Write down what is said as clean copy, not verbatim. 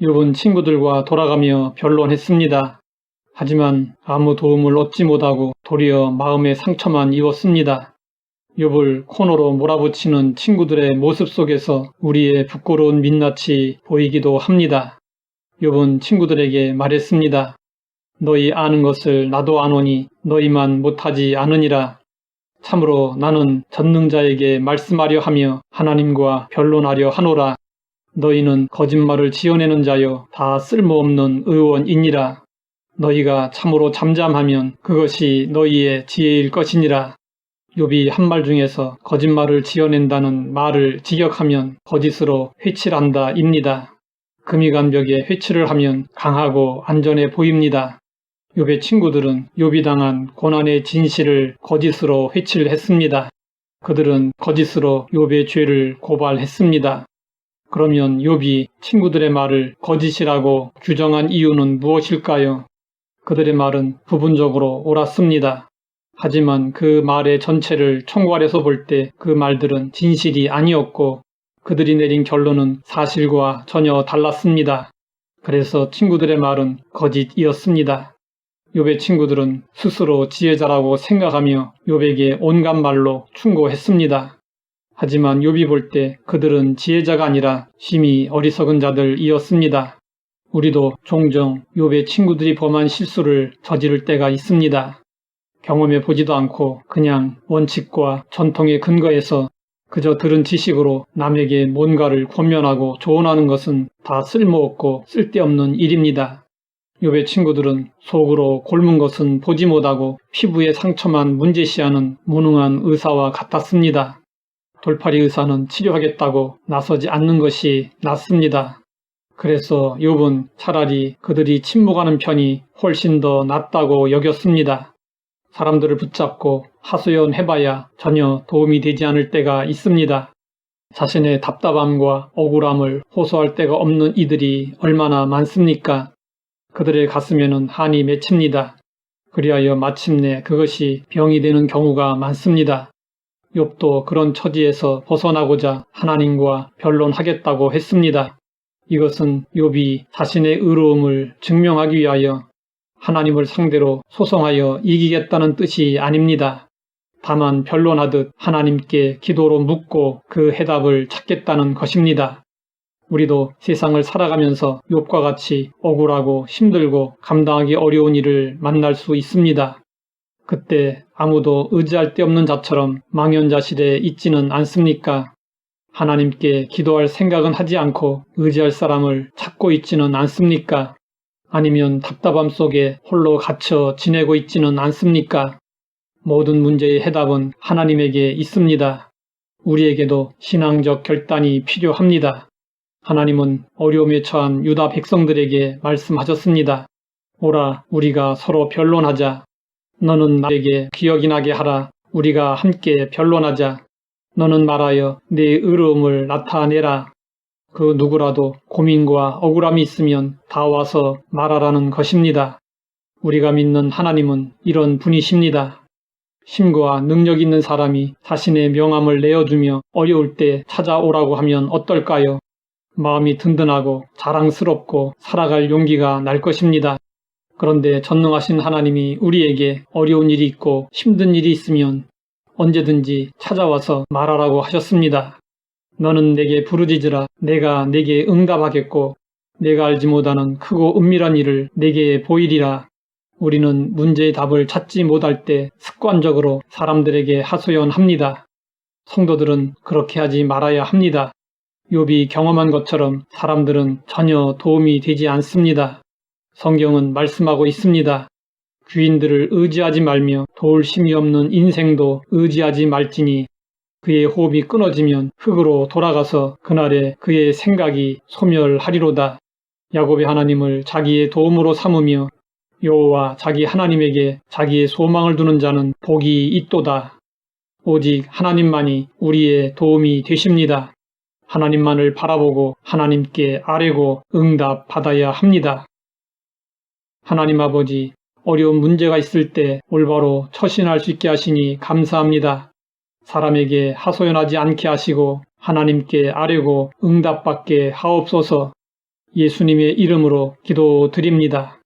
욥은 친구들과 돌아가며 변론했습니다. 하지만 아무 도움을 얻지 못하고 도리어 마음의 상처만 입었습니다. 욥을 코너로 몰아붙이는 친구들의 모습 속에서 우리의 부끄러운 민낯이 보이기도 합니다. 욥은 친구들에게 말했습니다. 너희 아는 것을 나도 아노니 너희만 못하지 않으니라. 참으로 나는 전능자에게 말씀하려 하며 하나님과 변론하려 하노라. 너희는 거짓말을 지어내는 자여 다 쓸모없는 의원이니라. 너희가 참으로 잠잠하면 그것이 너희의 지혜일 것이니라. 욥이 한 말 중에서 거짓말을 지어낸다는 말을 직역하면 거짓으로 회칠한다 입니다. 금이 간 벽에 회칠을 하면 강하고 안전해 보입니다. 욥의 친구들은 욥이 당한 고난의 진실을 거짓으로 회칠했습니다. 그들은 거짓으로 욥의 죄를 고발했습니다. 그러면 욥이 친구들의 말을 거짓이라고 규정한 이유는 무엇일까요? 그들의 말은 부분적으로 옳았습니다. 하지만 그 말의 전체를 총괄해서 볼 때 그 말들은 진실이 아니었고 그들이 내린 결론은 사실과 전혀 달랐습니다. 그래서 친구들의 말은 거짓이었습니다. 욥의 친구들은 스스로 지혜자라고 생각하며 욥에게 온갖 말로 충고했습니다. 하지만 욥이 볼 때 그들은 지혜자가 아니라 심히 어리석은 자들이었습니다. 우리도 종종 욥의 친구들이 범한 실수를 저지를 때가 있습니다. 경험해 보지도 않고 그냥 원칙과 전통에 근거해서 그저 들은 지식으로 남에게 뭔가를 권면하고 조언하는 것은 다 쓸모없고 쓸데없는 일입니다. 욥의 친구들은 속으로 곪은 것은 보지 못하고 피부의 상처만 문제시하는 무능한 의사와 같았습니다. 돌팔이 의사는 치료하겠다고 나서지 않는 것이 낫습니다. 그래서 욥은 차라리 그들이 침묵하는 편이 훨씬 더 낫다고 여겼습니다. 사람들을 붙잡고 하소연해봐야 전혀 도움이 되지 않을 때가 있습니다. 자신의 답답함과 억울함을 호소할 데가 없는 이들이 얼마나 많습니까? 그들의 가슴에는 한이 맺힙니다. 그리하여 마침내 그것이 병이 되는 경우가 많습니다. 욥도 그런 처지에서 벗어나고자 하나님과 변론하겠다고 했습니다. 이것은 욥이 자신의 의로움을 증명하기 위하여 하나님을 상대로 소송하여 이기겠다는 뜻이 아닙니다. 다만 변론하듯 하나님께 기도로 묻고 그 해답을 찾겠다는 것입니다. 우리도 세상을 살아가면서 욥과 같이 억울하고 힘들고 감당하기 어려운 일을 만날 수 있습니다. 그때 아무도 의지할 데 없는 자처럼 망연자실해 있지는 않습니까? 하나님께 기도할 생각은 하지 않고 의지할 사람을 찾고 있지는 않습니까? 아니면 답답함 속에 홀로 갇혀 지내고 있지는 않습니까? 모든 문제의 해답은 하나님에게 있습니다. 우리에게도 신앙적 결단이 필요합니다. 하나님은 어려움에 처한 유다 백성들에게 말씀하셨습니다. 오라, 우리가 서로 변론하자. 너는 나에게 기억이 나게 하라. 우리가 함께 변론하자. 너는 말하여 내 의로움을 나타내라. 그 누구라도 고민과 억울함이 있으면 다 와서 말하라는 것입니다. 우리가 믿는 하나님은 이런 분이십니다. 힘과 능력 있는 사람이 자신의 명함을 내어주며 어려울 때 찾아오라고 하면 어떨까요? 마음이 든든하고 자랑스럽고 살아갈 용기가 날 것입니다. 그런데 전능하신 하나님이 우리에게 어려운 일이 있고 힘든 일이 있으면 언제든지 찾아와서 말하라고 하셨습니다. 너는 내게 부르짖으라. 내가 내게 응답하겠고 내가 알지 못하는 크고 은밀한 일을 내게 보이리라. 우리는 문제의 답을 찾지 못할 때 습관적으로 사람들에게 하소연합니다. 성도들은 그렇게 하지 말아야 합니다. 욥이 경험한 것처럼 사람들은 전혀 도움이 되지 않습니다. 성경은 말씀하고 있습니다. 귀인들을 의지하지 말며 도울 힘이 없는 인생도 의지하지 말지니 그의 호흡이 끊어지면 흙으로 돌아가서 그날에 그의 생각이 소멸하리로다. 야곱의 하나님을 자기의 도움으로 삼으며 여호와 자기 하나님에게 자기의 소망을 두는 자는 복이 있도다. 오직 하나님만이 우리의 도움이 되십니다. 하나님만을 바라보고 하나님께 아뢰고 응답받아야 합니다. 하나님 아버지, 어려운 문제가 있을 때 올바로 처신할 수 있게 하시니 감사합니다. 사람에게 하소연하지 않게 하시고 하나님께 아뢰고 응답받게 하옵소서. 예수님의 이름으로 기도드립니다.